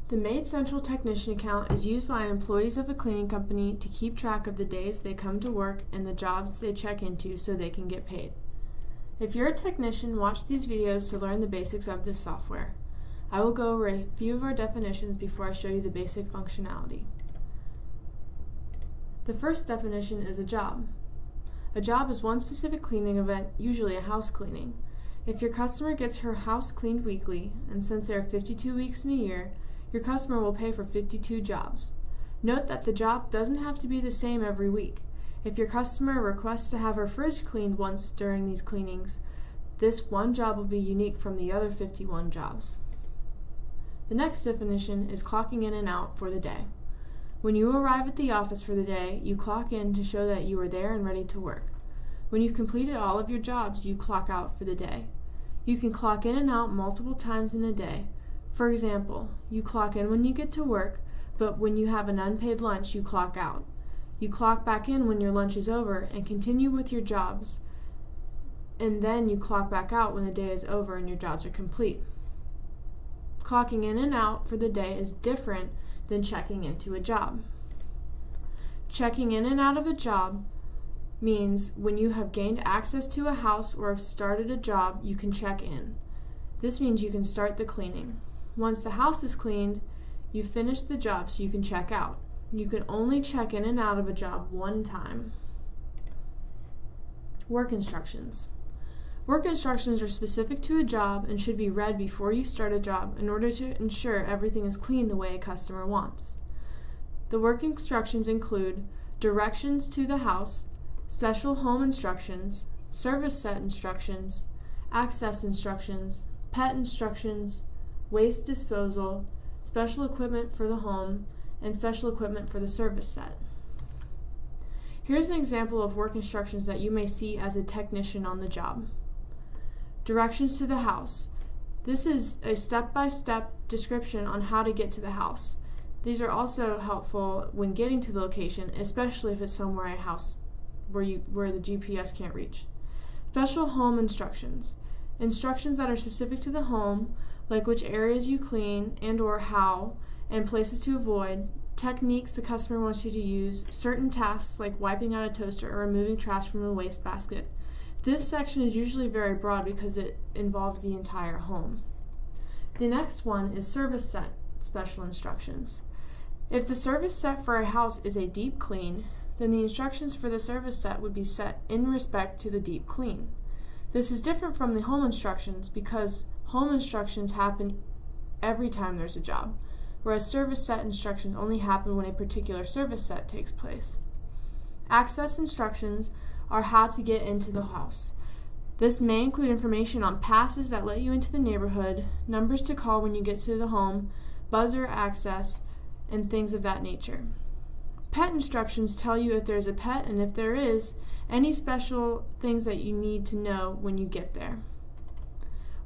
The Maid Central Technician account is used by employees of a cleaning company to keep track of the days they come to work and the jobs they check into so they can get paid. If you're a technician, watch these videos to learn the basics of this software. I will go over a few of our definitions before I show you the basic functionality. The first definition is a job. A job is one specific cleaning event, usually a house cleaning. If your customer gets her house cleaned weekly, and since there are 52 weeks in a year, your customer will pay for 52 jobs. Note that the job doesn't have to be the same every week. If your customer requests to have her fridge cleaned once during these cleanings, this one job will be unique from the other 51 jobs. The next definition is clocking in and out for the day. When you arrive at the office for the day, you clock in to show that you are there and ready to work. When you've completed all of your jobs, you clock out for the day. You can clock in and out multiple times in a day. For example, you clock in when you get to work, but when you have an unpaid lunch, you clock out. You clock back in when your lunch is over and continue with your jobs, and then you clock back out when the day is over and your jobs are complete. Clocking in and out for the day is different than checking into a job. Checking in and out of a job means when you have gained access to a house or have started a job, you can check in. This means you can start the cleaning. Once the house is cleaned, you've finished the job, so you can check out. You can only check in and out of a job one time. Work instructions. Work instructions are specific to a job and should be read before you start a job in order to ensure everything is clean the way a customer wants. The work instructions include directions to the house, special home instructions, service set instructions, access instructions, pet instructions, waste disposal, special equipment for the home, and special equipment for the service set. Here's an example of work instructions that you may see as a technician on the job. Directions to the house. This is a step-by-step description on how to get to the house. These are also helpful when getting to the location, especially if it's somewhere a house where the GPS can't reach. Special home instructions. Instructions that are specific to the home, like which areas you clean and or how, and places to avoid, techniques the customer wants you to use, certain tasks like wiping out a toaster or removing trash from a wastebasket. This section is usually very broad because it involves the entire home. The next one is service set special instructions. If the service set for a house is a deep clean, then the instructions for the service set would be set in respect to the deep clean. This is different from the home instructions because home instructions happen every time there's a job, whereas service set instructions only happen when a particular service set takes place. Access instructions are how to get into the house. This may include information on passes that let you into the neighborhood, numbers to call when you get to the home, buzzer access, and things of that nature. Pet instructions tell you if there's a pet, and if there is, any special things that you need to know when you get there.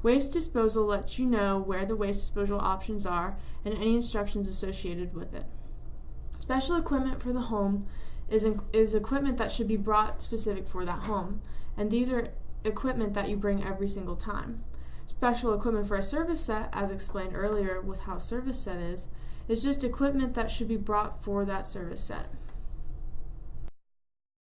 Waste disposal lets you know where the waste disposal options are and any instructions associated with it. Special equipment for the home is equipment that should be brought specific for that home, and these are equipment that you bring every single time. Special equipment for a service set, as explained earlier with how service set is just equipment that should be brought for that service set.